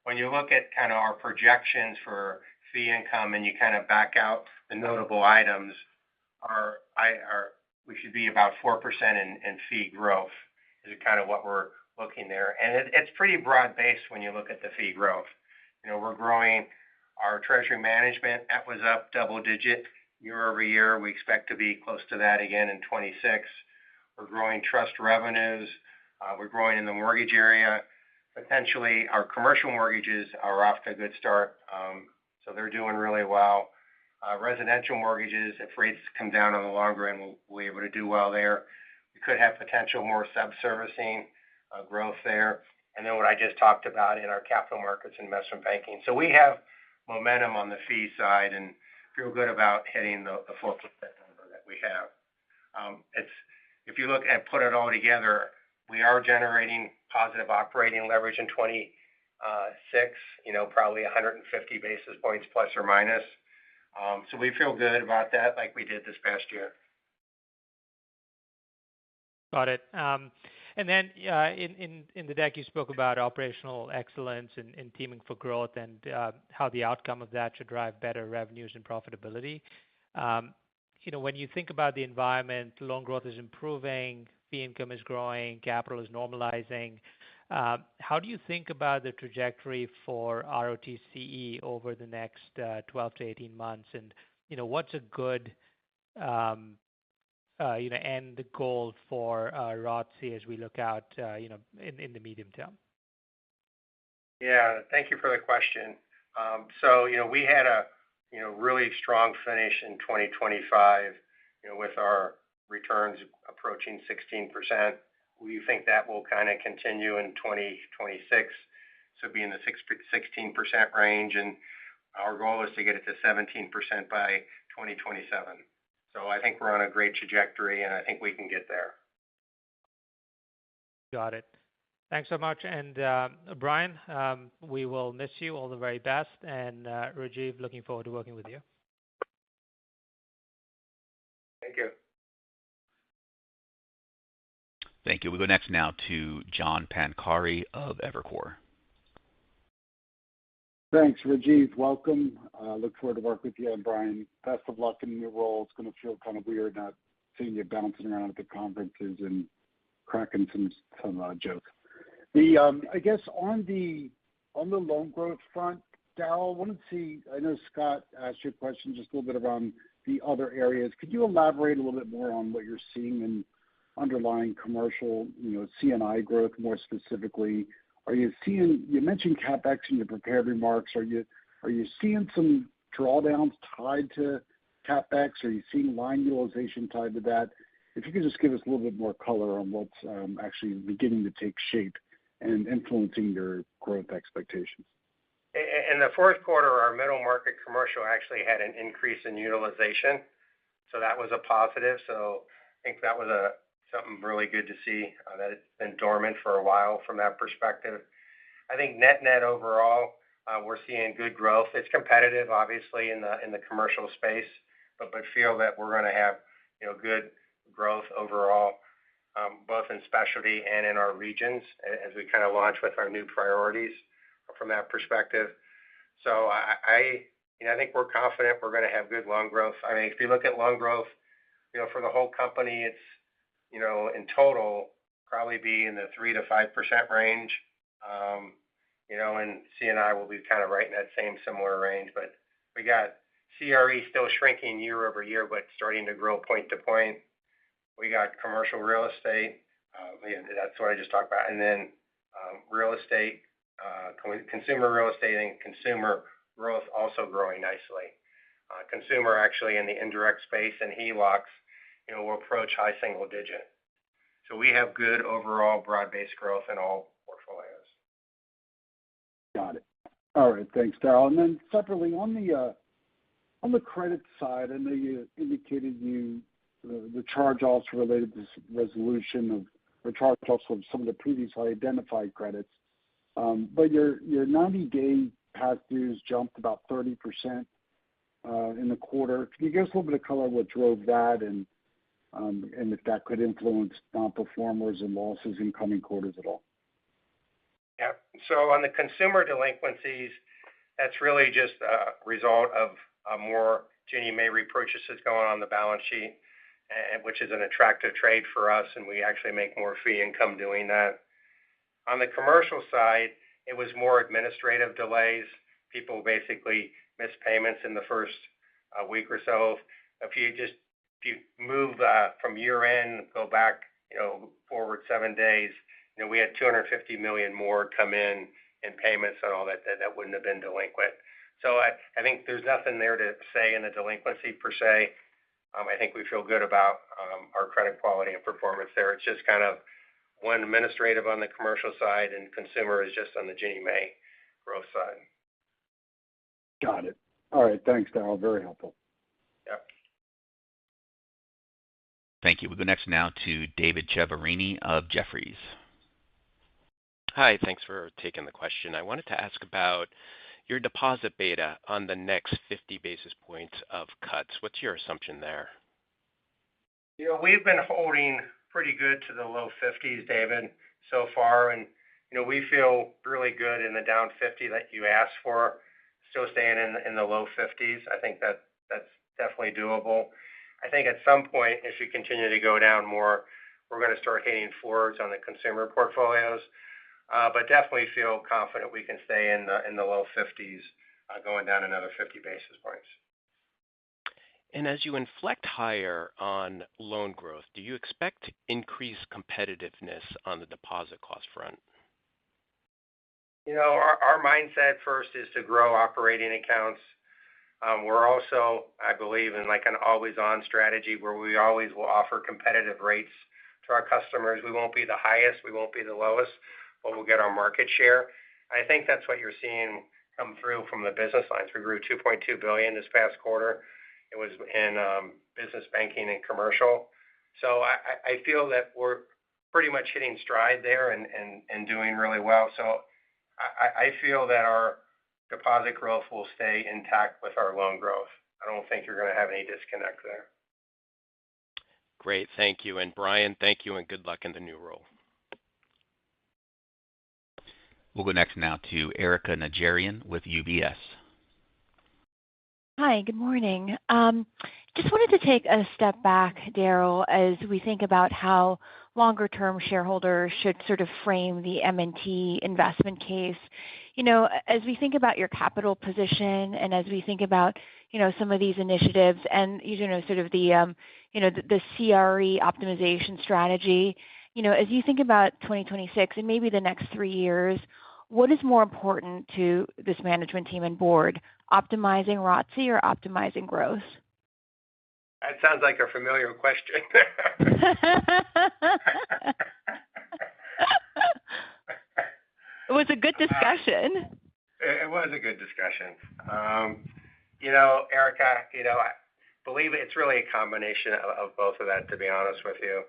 When you look at kind of our projections for fee income and you kind of back out the notable items, we should be about 4% in fee growth is kind of what we're looking there. And it's pretty broad-based when you look at the fee growth. We're growing our treasury management. That was up double-digit year over year. We expect to be close to that again in 26. We're growing trust revenues. We're growing in the mortgage area. Potentially, our commercial mortgages are off to a good start, so they're doing really well. Residential mortgages, if rates come down on the longer end, we'll be able to do well there. We could have potential more sub-servicing growth there. And then what I just talked about in our capital markets investment banking. So we have momentum on the fee side and feel good about hitting the 4% number that we have. If you look and put it all together, we are generating positive operating leverage in 26, probably 150 basis points plus or minus. So we feel good about that like we did this past year. Got it. And then in the deck, you spoke about operational excellence and teaming for growth and how the outcome of that should drive better revenues and profitability. When you think about the environment, loan growth is improving, fee income is growing, capital is normalizing. How do you think about the trajectory for ROTCE over the next 12 to 18 months? And what's a good end goal for ROTCE as we look out in the medium term? Yeah, thank you for the question. So we had a really strong finish in 2025 with our returns approaching 16%. We think that will kind of continue in 2026, so be in the 16% range, and our goal is to get it to 17% by 2027. So I think we're on a great trajectory, and I think we can get there. Got it. Thanks so much. And Brian, we will miss you. All the very best. And Rajiv, looking forward to working with you. Thank you. Thank you. We go next now to John Pancari of Evercore. Thanks, Rajiv. Welcome. Look forward to working with you. And Brian, best of luck in your role. It's going to feel kind of weird not seeing you bouncing around at the conferences and cracking some jokes. I guess on the loan growth front, Daryl, I wanted to see. I know Scott asked you a question just a little bit around the other areas. Could you elaborate a little bit more on what you're seeing in underlying commercial, C&I growth more specifically? Are you seeing? You mentioned CapEx in your prepared remarks. Are you seeing some drawdowns tied to CapEx? Are you seeing line utilization tied to that? If you could just give us a little bit more color on what's actually beginning to take shape and influencing your growth expectations. In the fourth quarter, our middle market commercial actually had an increase in utilization. So that was a positive. So I think that was something really good to see that it's been dormant for a while from that perspective. I think net overall, we're seeing good growth. It's competitive, obviously, in the commercial space, but feel that we're going to have good growth overall, both in specialty and in our regions as we kind of launch with our new priorities from that perspective. So I think we're confident we're going to have good loan growth. I mean, if you look at loan growth, for the whole company, it's in total probably be in the 3 to 5% range. And C&I will be kind of right in that same similar range. But we got CRE still shrinking year over year, but starting to grow point to point. We got commercial real estate. That's what I just talked about. And then real estate, consumer real estate and consumer growth also growing nicely. Consumer actually in the indirect space and HELOCs, will approach high single digit. So we have good overall broad-based growth in all portfolios. Got it. All right. Thanks, Daryl. And then separately, on the credit side, I know you indicated the charge-offs related to resolution of the charge-offs of some of the previously identified credits. But your 90-day past dues jumped about 30% in the quarter. Can you give us a little bit of color what drove that and if that could influence non-performers and losses in coming quarters at all? Yeah. So on the consumer delinquencies, that's really just a result of more Ginnie Mae repurchases going on the balance sheet, which is an attractive trade for us, and we actually make more fee income doing that. On the commercial side, it was more administrative delays. People basically missed payments in the first week or so. If you move from year end, go back, forward 7 days, we had $250 million more come in payments and all that wouldn't have been delinquent. So I think there's nothing there to say in the delinquency per se. I think we feel good about our credit quality and performance there. It's just kind of one administrative on the commercial side and consumer is just on the Ginnie Mae growth side. Got it. All right. Thanks, Daryl. Very helpful. Yep. Thank you. We'll go next now to David Chiaverini of Jefferies. Hi, thanks for taking the question. I wanted to ask about your deposit beta on the next 50 basis points of cuts. What's your assumption there? We've been holding pretty good to the low 50s, David, so far. And, we feel really good in the down 50 that you asked for, still staying in the low 50s. I think that's definitely doable. I think at some point, if you continue to go down more, we're going to start hitting floors on the consumer portfolios. But definitely feel confident we can stay in the low 50s, going down another 50 basis points. And as you inflect higher on loan growth, do you expect increased competitiveness on the deposit cost front? Our mindset first is to grow operating accounts. We're also, I believe, in like an always-on strategy where we always will offer competitive rates to our customers. We won't be the highest, we won't be the lowest, but we'll get our market share. I think that's what you're seeing come through from the business lines. We grew $2.2 billion this past quarter. It was in business banking and commercial. So I feel that we're pretty much hitting stride there and doing really well. So I feel that our deposit growth will stay intact with our loan growth. I don't think you're going to have any disconnect there. Great, thank you. And Brian, thank you and good luck in the new role. We'll go next now to Erika Najarian with UBS. Hi, good morning. Just wanted to take a step back, Daryl, as we think about how longer-term shareholders should sort of frame the M&T investment case. As we think about your capital position and as we think about, some of these initiatives and, sort of the CRE optimization strategy, as you think about 2026 and maybe the next 3 years, what is more important to this management team and board, optimizing ROTCE or optimizing growth? That sounds like a familiar question. It was a good discussion. It was a good discussion. Erika, believe it's really a combination of both of that, to be honest with you.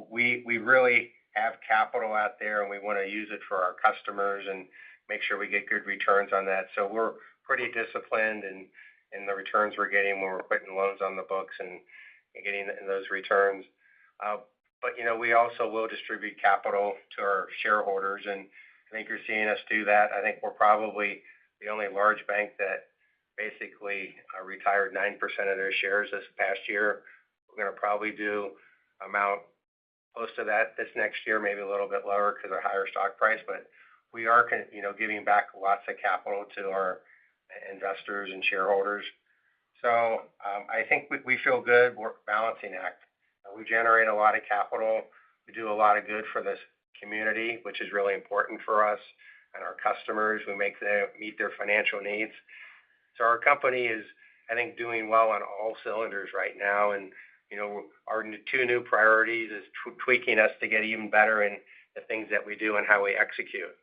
We really have capital out there, and we want to use it for our customers and make sure we get good returns on that. So we're pretty disciplined in the returns we're getting when we're putting loans on the books and getting those returns. But we also will distribute capital to our shareholders, and I think you're seeing us do that. I think we're probably the only large bank that basically retired 9% of their shares this past year. We're going to probably do amount close to that this next year, maybe a little bit lower because of higher stock price, but we are, giving back lots of capital to our investors and shareholders. So I think we feel good. We're a balancing act. We generate a lot of capital. We do a lot of good for this community, which is really important for us and our customers. We meet their financial needs. So our company is, I think, doing well on all cylinders right now. And, our two new priorities is tweaking us to get even better in the things that we do and how we execute,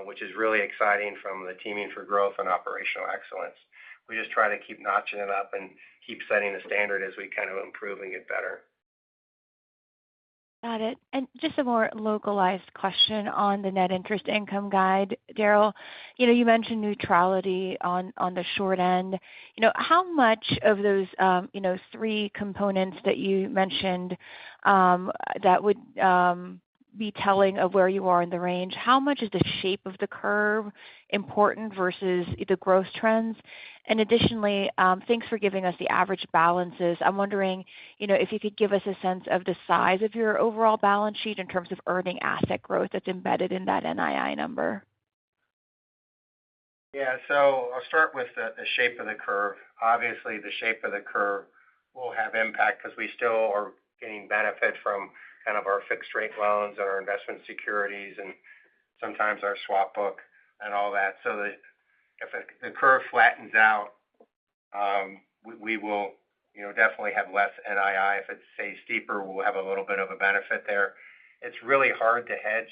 which is really exciting from the teaming for growth and operational excellence. We just try to keep notching it up and keep setting the standard as we kind of improve and get better. Got it. And just a more localized question on the net interest income guide, Daryl. You mentioned neutrality on the short end. How much of those, three components that you mentioned that would be telling of where you are in the range, how much is the shape of the curve important versus the growth trends? And additionally, thanks for giving us the average balances. I'm wondering, if you could give us a sense of the size of your overall balance sheet in terms of earning asset growth that's embedded in that NII number. Yeah, so I'll start with the shape of the curve. Obviously, the shape of the curve will have impact because we still are getting benefit from kind of our fixed rate loans and our investment securities and sometimes our swap book and all that. So if the curve flattens out, we will, definitely have less NII. If it stays steeper, we'll have a little bit of a benefit there. It's really hard to hedge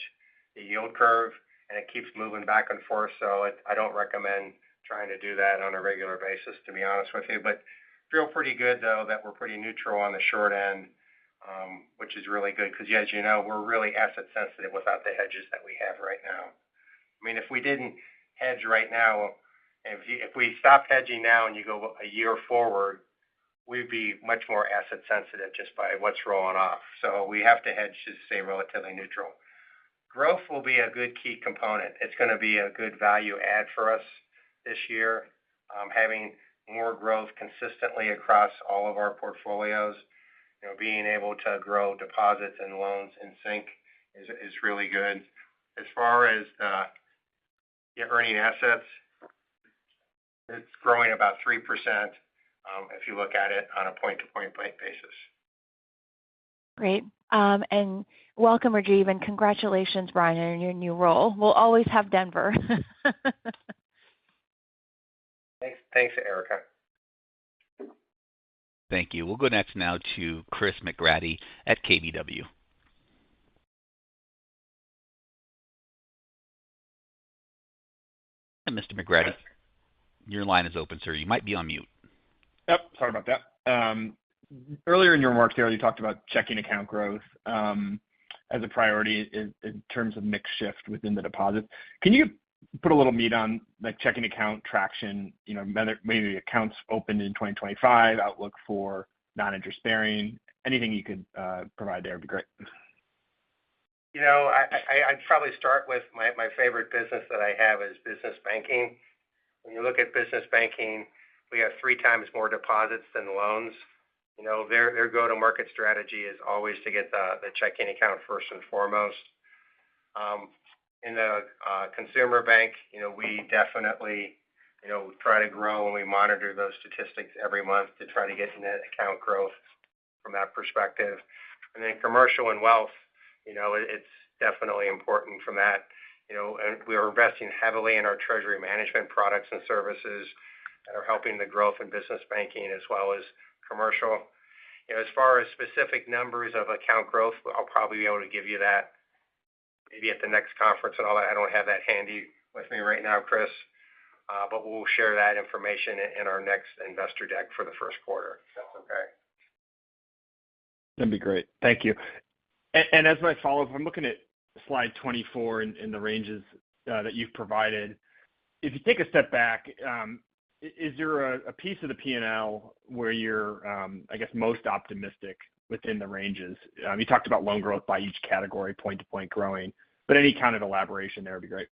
the yield curve, and it keeps moving back and forth. So I don't recommend trying to do that on a regular basis, to be honest with you. But feel pretty good, though, that we're pretty neutral on the short end, which is really good because, as you know, we're really asset sensitive without the hedges that we have right now. I mean, if we didn't hedge right now, if we stopped hedging now and you go a year forward, we'd be much more asset sensitive just by what's rolling off. So we have to hedge to stay relatively neutral. Growth will be a good key component. It's going to be a good value add for us this year. Having more growth consistently across all of our portfolios, being able to grow deposits and loans in sync is really good. As far as earning assets, it's growing about 3% if you look at it on a point-to-point basis. Great. And welcome, Rajiv, and congratulations, Brian, on your new role. We'll always have Denver. Thanks, Erica. Thank you. We'll go next now to Chris McGratty at KBW. And Mr. McGratty, your line is open, sir. You might be on mute. Yep, sorry about that. Earlier in your remarks, Daryl, you talked about checking account growth as a priority in terms of mix shift within the deposits. Can you put a little meat on like checking account traction, maybe accounts opened in 2025, outlook for non-interest bearing, anything you could provide there would be great. I'd probably start with my favorite business that I have is business banking. When you look at business banking, we have 3 times more deposits than loans. Their go-to-market strategy is always to get the checking account first and foremost. In the consumer bank, we definitely, try to grow and we monitor those statistics every month to try to get net account growth from that perspective. And then commercial and wealth, it's definitely important from that. And we are investing heavily in our treasury management products and services that are helping the growth in business banking as well as commercial. As far as specific numbers of account growth, I'll probably be able to give you that maybe at the next conference and all that. I don't have that handy with me right now, Chris. but we'll share that information in our next investor deck for the first quarter. If that's okay. That'd be great. Thank you. And as my follow-up, I'm looking at slide 24 in the ranges that you've provided. If you take a step back, is there a piece of the P&L where you're, I guess, most optimistic within the ranges? You talked about loan growth by each category, point-to-point growing, but any kind of elaboration there would be great.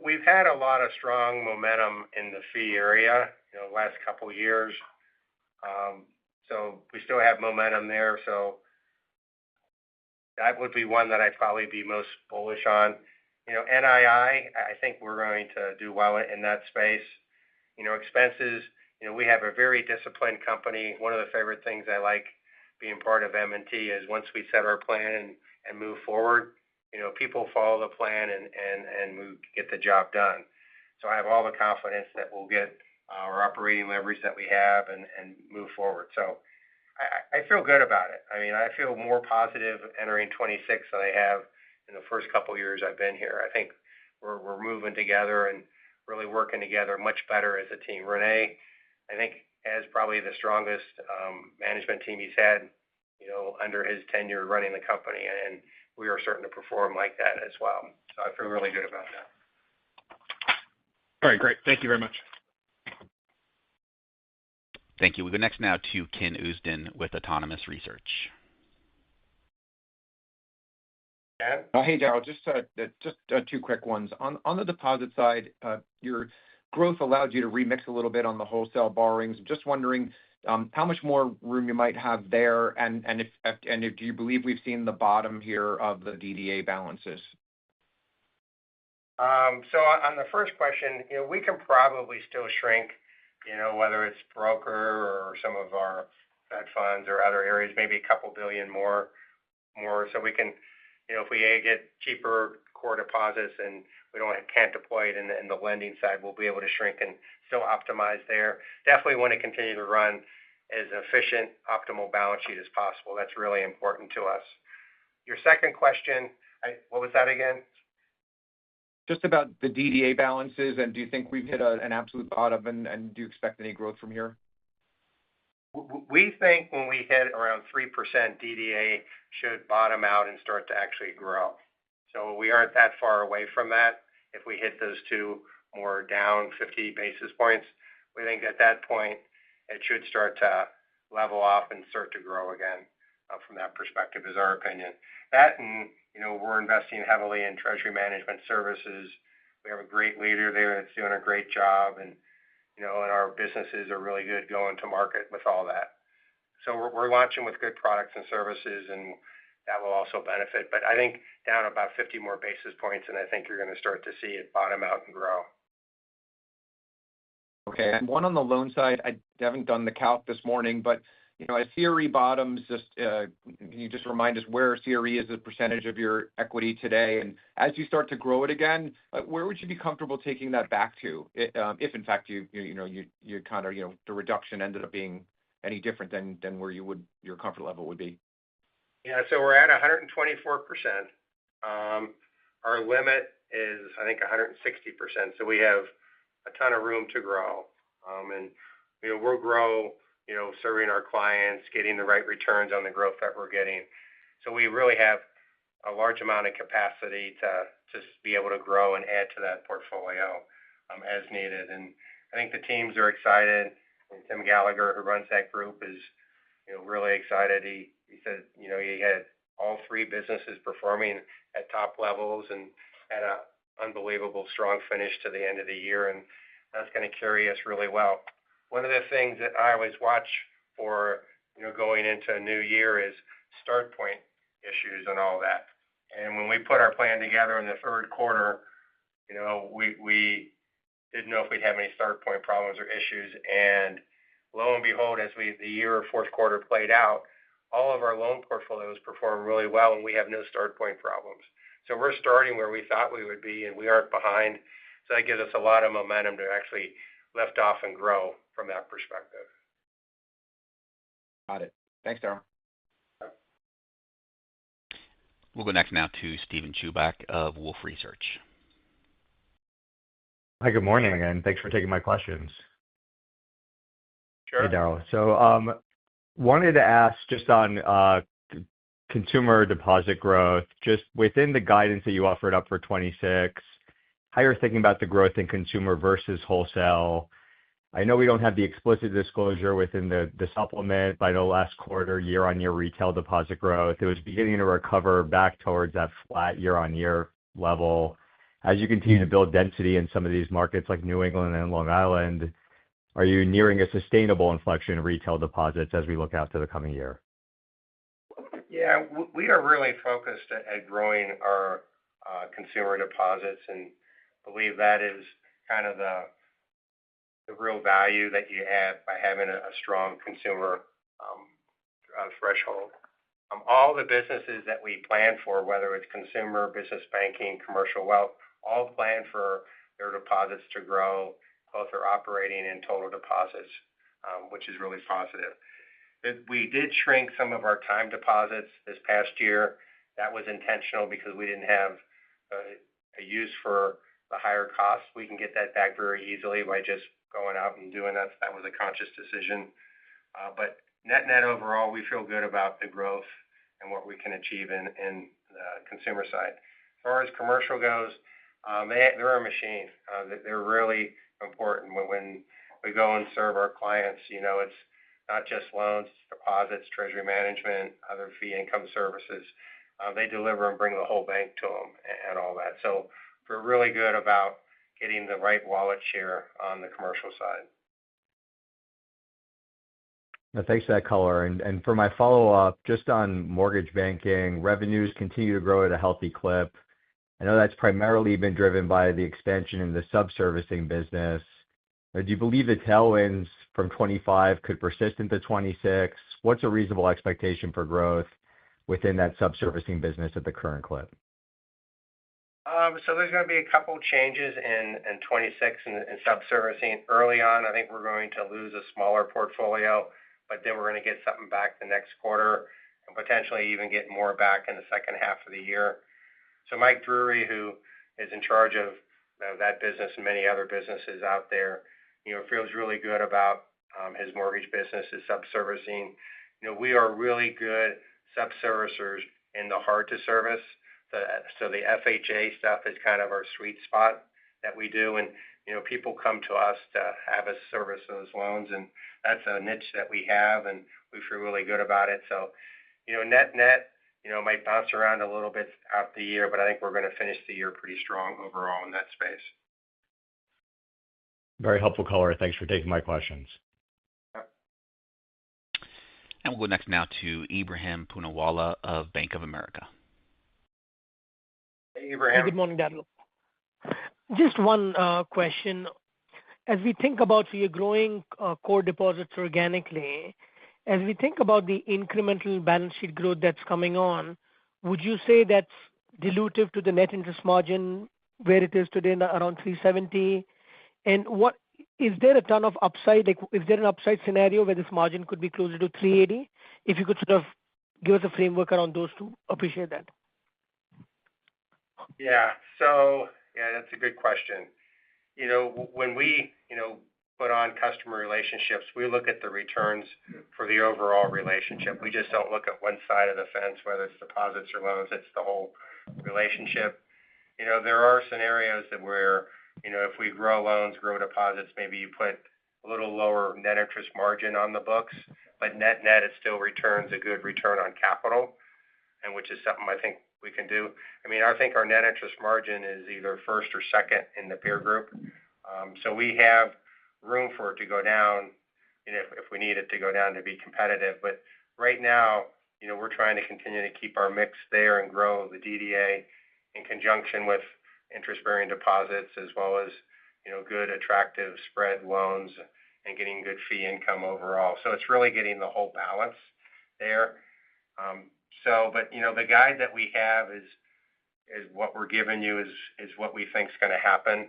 We've had a lot of strong momentum in the fee area, last couple of years. So we still have momentum there. So that would be one that I'd probably be most bullish on. NII, I think we're going to do well in that space. Expenses, we have a very disciplined company. One of the favorite things I like being part of M&T is once we set our plan and move forward, people follow the plan and we get the job done. So I have all the confidence that we'll get our operating leverage that we have and move forward. So I feel good about it. I mean, I feel more positive entering 26 than I have in the first couple of years I've been here. I think we're moving together and really working together much better as a team. Renee, I think, has probably the strongest management team he's had, under his tenure running the company, and we are starting to perform like that as well. So I feel really good about that. All right, great. Thank you very much. Thank you. We go next now to Ken Usdin with Autonomous Research. Ken? Hey, Daryl, just two quick ones. On the deposit side, your growth allowed you to remix a little bit on the wholesale borrowings. Just wondering how much more room you might have there, and if do you believe we've seen the bottom here of the DDA balances? So on the first question, we can probably still shrink, whether it's broker or some of our Fed funds or other areas, maybe a couple billion more. So we can, if we get cheaper core deposits and we can't deploy it in the lending side, we'll be able to shrink and still optimize there. Definitely want to continue to run as efficient, optimal balance sheet as possible. That's really important to us. Your second question, what was that again? Just about the DDA balances, and do you think we've hit an absolute bottom, and do you expect any growth from here? We think when we hit around 3%, DDA should bottom out and start to actually grow. So we aren't that far away from that. If we hit those two more down 50 basis points, we think at that point it should start to level off and start to grow again. From that perspective, is our opinion. That and we're investing heavily in treasury management services. We have a great leader there that's doing a great job, and and our businesses are really good going to market with all that. So we're launching with good products and services, and that will also benefit. But I think down about 50 more basis points, and I think you're going to start to see it bottom out and grow. Okay, and one on the loan side, I haven't done the calc this morning, but as CRE bottoms, can you just remind us where CRE is a percentage of your equity today? And as you start to grow it again, where would you be comfortable taking that back to, if in fact you kind of the reduction ended up being any different than where your comfort level would be? Yeah, so we're at 124%. Our limit is, I think, 160%. So we have a ton of room to grow, and we'll grow. Serving our clients, getting the right returns on the growth that we're getting. So we really have a large amount of capacity to be able to grow and add to that portfolio as needed. And I think the teams are excited. And Tim Gallagher, who runs that group, is really excited. He said he had all three businesses performing at top levels and had an unbelievable strong finish to the end of the year, and that's going to carry us really well. One of the things that I always watch for, going into a new year is start point issues and all that. And when we put our plan together in the third quarter, we didn't know if we'd have any start point problems or issues. And lo and behold, as the year fourth quarter played out, all of our loan portfolios performed really well, and we have no start point problems. So we're starting where we thought we would be, and we aren't behind. So that gives us a lot of momentum to actually lift off and grow from that perspective. Got it. Thanks, Daryl. We'll go next now to Steven Chubak of Wolfe Research. Hi, good morning, and thanks for taking my questions. Hey, Sure. Daryl. Wanted to ask just on consumer deposit growth, just within the guidance that you offered up for 26, how you're thinking about the growth in consumer versus wholesale. I know we don't have the explicit disclosure within the supplement, but I know last quarter, year-on-year retail deposit growth, it was beginning to recover back towards that flat year-on-year level. As you continue to build density in some of these markets like New England and Long Island, are you nearing a sustainable inflection in retail deposits as we look out to the coming year? Yeah, we are really focused at growing our consumer deposits and believe that is kind of the real value that you have by having a strong consumer threshold. All the businesses that we plan for, whether it's consumer, business banking, commercial wealth, all plan for their deposits to grow, both their operating and total deposits, which is really positive. We did shrink some of our time deposits this past year. That was intentional because we didn't have a use for the higher costs. We can get that back very easily by just going out and doing that. That was a conscious decision. But net overall, we feel good about the growth and what we can achieve in the consumer side. As far as commercial goes, they're a machine. They're really important when we go and serve our clients. It's not just loans, deposits, treasury management, other fee income services. They deliver and bring the whole bank to them and all that. So we're really good about getting the right wallet share on the commercial side. Thanks for that color. And for my follow-up, just on mortgage banking, revenues continue to grow at a healthy clip. I know that's primarily been driven by the expansion in the subservicing business. Do you believe the tailwinds from 25 could persist into 26? What's a reasonable expectation for growth within that subservicing business at the current clip? So there's going to be a couple changes in 26 in subservicing. Early on, I think we're going to lose a smaller portfolio, but then we're going to get something back the next quarter and potentially even get more back in the second half of the year. So Mike Drury, who is in charge of that business and many other businesses out there, feels really good about his mortgage business, his subservicing. We are really good subservicers in the hard to service. So the FHA stuff is kind of our sweet spot that we do. And, people come to us to have us service those loans. And that's a niche that we have, and we feel really good about it. So, net, might bounce around a little bit out the year, but I think we're going to finish the year pretty strong overall in that space. Very helpful color. Thanks for taking my questions. And we'll go next now to Ebrahim Poonawala of Bank of America. Hey, Ebrahim. Good morning, Daryl. Just one question. As we think about, so you're growing core deposits organically, as we think about the incremental balance sheet growth that's coming on, would you say that's dilutive to the net interest margin where it is today around 370? And what is there a ton of upside? Like, is there an upside scenario where this margin could be closer to 380? If you could sort of give us a framework around those two, appreciate that. Yeah. So, that's a good question. When we, put on customer relationships, we look at the returns for the overall relationship. We just don't look at one side of the fence, whether it's deposits or loans. It's the whole relationship. There are scenarios that where, if we grow loans, grow deposits, maybe you put a little lower net interest margin on the books, but net, it still returns a good return on capital, and which is something I think we can do. I think our net interest margin is either first or second in the peer group. So we have room for it to go down, if we need it to go down to be competitive. But right now, we're trying to continue to keep our mix there and grow the DDA in conjunction with interest-bearing deposits, as well as, good, attractive spread loans and getting good fee income overall. So it's really getting the whole balance there. But, the guide that we have is what we're giving you is what we think is going to happen,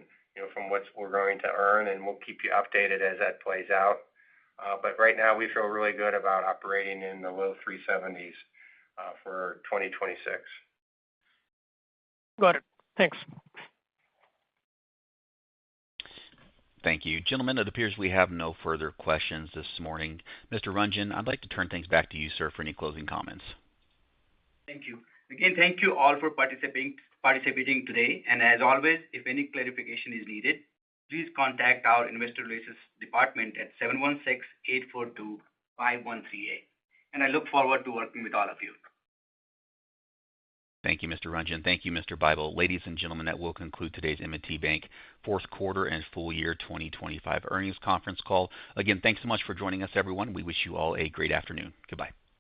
from what we're going to earn, and we'll keep you updated as that plays out. But right now, we feel really good about operating in the low 370s for 2026. Got it. Thanks. Thank you. Gentlemen, it appears we have no further questions this morning. Mr. Ranjan, I'd like to turn things back to you, sir, for any closing comments. Thank you. Again, thank you all for participating today. And as always, if any clarification is needed, please contact our Investor Relations Department at 716-842-5138. And I look forward to working with all of you. Thank you, Mr. Ranjan. Thank you, Mr. Bible. Ladies and gentlemen, that will conclude today's M&T Bank fourth quarter and full year 2025 earnings conference call. Again, thanks so much for joining us, everyone. We wish you all a great afternoon. Goodbye.